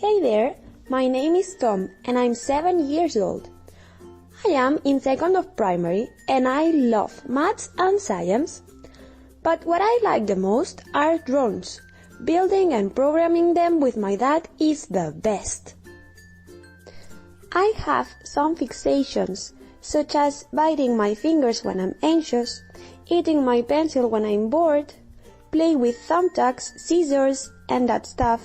Hey there, my name is Tom and I'm 7 years old. I am in second of primary and I love maths and science. But what I like the most are drones. Building and programming them with my dad is the best. I have some fixations, such as biting my fingers when I'm anxious, eating my pencil when I'm bored, play with thumbtacks, scissors, and that stuff.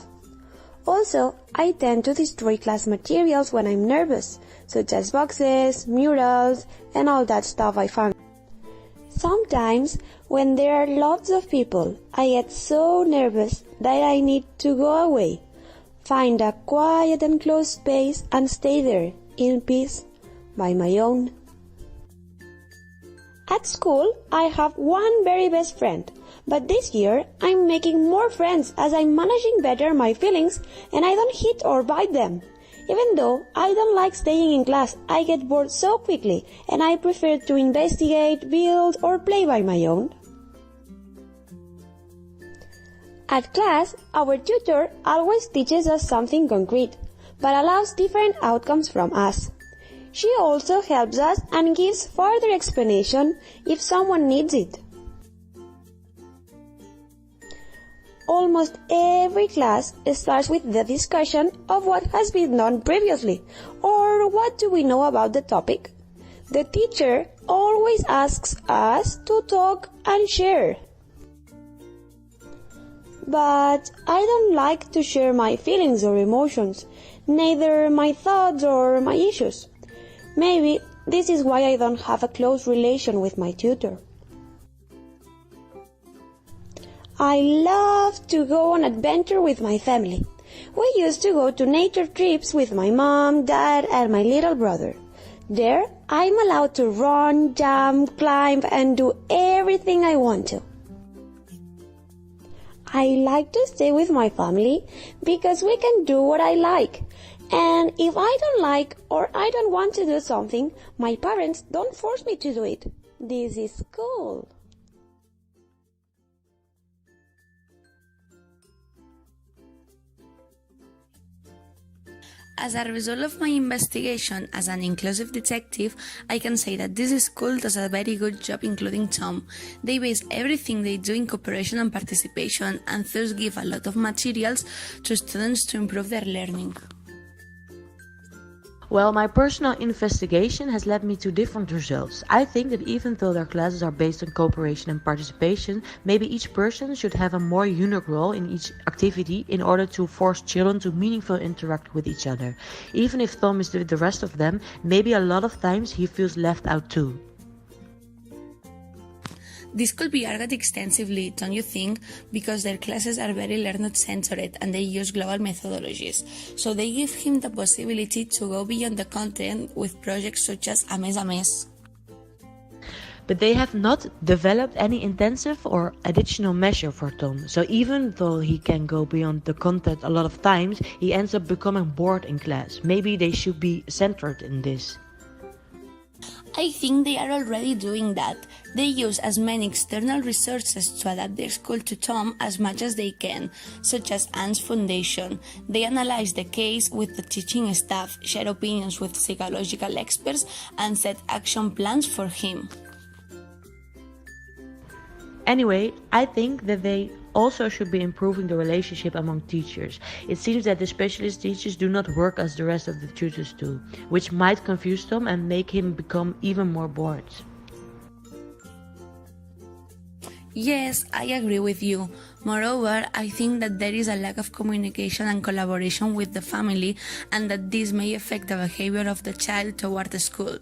Also, I tend to destroy class materials when I'm nervous, such as boxes, murals, and all that stuff I found. Sometimes, when there are lots of people, I get so nervous that I need to go away, find a quiet and closed space and stay there, in peace, by my own. At school, I have one very best friend, but this year I'm making more friends as I'm managing better my feelings and I don't hit or bite them. Even though I don't like staying in class, I get bored so quickly and I prefer to investigate, build or play by my own. At class, our tutor always teaches us something concrete, but allows different outcomes from us. She also helps us and gives further explanation if someone needs it. Almost every class starts with the discussion of what has been done previously, or what do we know about the topic. The teacher always asks us to talk and share. But I don't like to share my feelings or emotions, neither my thoughts or my issues. Maybe this is why I don't have a close relation with my tutor. I love to go on adventure with my family. We used to go to nature trips with my mom, dad, and my little brother. There, I'm allowed to run, jump, climb, and do everything I want to. I like to stay with my family because we can do what I like. And if I don't like or I don't want to do something, my parents don't force me to do it. This is cool. As a result of my investigation as an inclusive detective, I can say that this school does a very good job including Tom. They base everything they do in cooperation and participation and thus give a lot of materials to students to improve their learning. Well, my personal investigation has led me to different results. I think that even though their classes are based on cooperation and participation, maybe each person should have a more unique role in each activity in order to force children to meaningfully interact with each other. Even if Tom is with the rest of them, maybe a lot of times he feels left out too. This could be argued extensively, don't you think? Because their classes are very learner-centered and they use global methodologies. So they give him the possibility to go beyond the content with projects such as A Mes a Mes. But they have not developed any intensive or additional measure for Tom. So even though he can go beyond the content a lot of times, he ends up becoming bored in class. Maybe they should be centered in this. I think they are already doing that. They use as many external resources to adapt their school to Tom as much as they can, such as Anne's Foundation. They analyze the case with the teaching staff, share opinions with psychological experts, and set action plans for him. Anyway, I think that they also should be improving the relationship among teachers. It seems that the specialist teachers do not work as the rest of the tutors do, which might confuse Tom and make him become even more bored. Yes, I agree with you. Moreover, I think that there is a lack of communication and collaboration with the family and that this may affect the behavior of the child toward the school.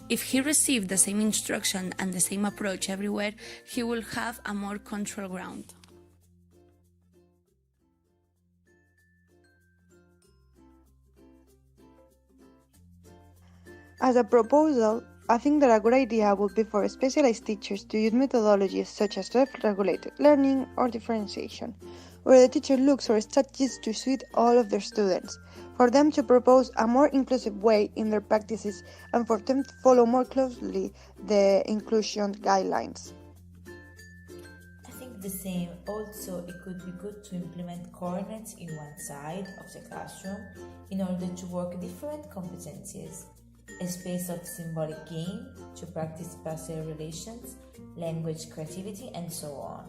If he received the same instruction and the same approach everywhere, he will have a more control ground. As a proposal, I think that a good idea would be for specialized teachers to use methodologies such as self-regulated learning or differentiation, where the teacher looks for strategies to suit all of their students, for them to propose a more inclusive way in their practices, and for them to follow more closely the inclusion guidelines. I think think the same. Also, it could be good to implement coordinates in one side of the classroom in order to work different competencies. A space of symbolic game to practice spatial relations, language creativity, and so on.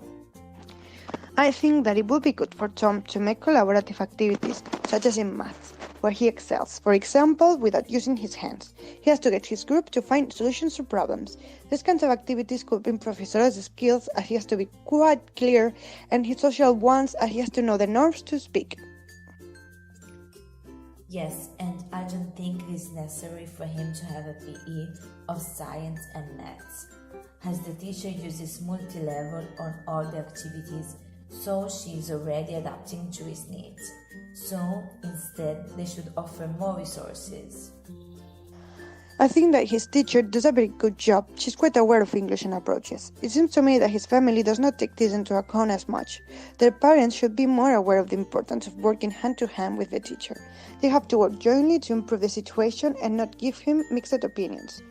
I think that it would be good for Tom to make collaborative activities, such as in maths, where he excels, for example, without using his hands. He has to get his group to find solutions to problems. These kinds of activities could improve his social skills, as he has to be quite clear, and his social ones, as he has to know the norms to speak. Yes, and I don't think it is necessary for him to have a PE of science and maths, as the teacher uses multi-level on all the activities, so she is already adapting to his needs. So, instead, they should offer more resources. I think that his teacher does a very good job. She's quite aware of English and approaches. It seems to me that his family does not take this into account as much. Their parents should be more aware of the importance of working hand to hand with the teacher. They have to work jointly to improve the situation and not give him mixed opinions.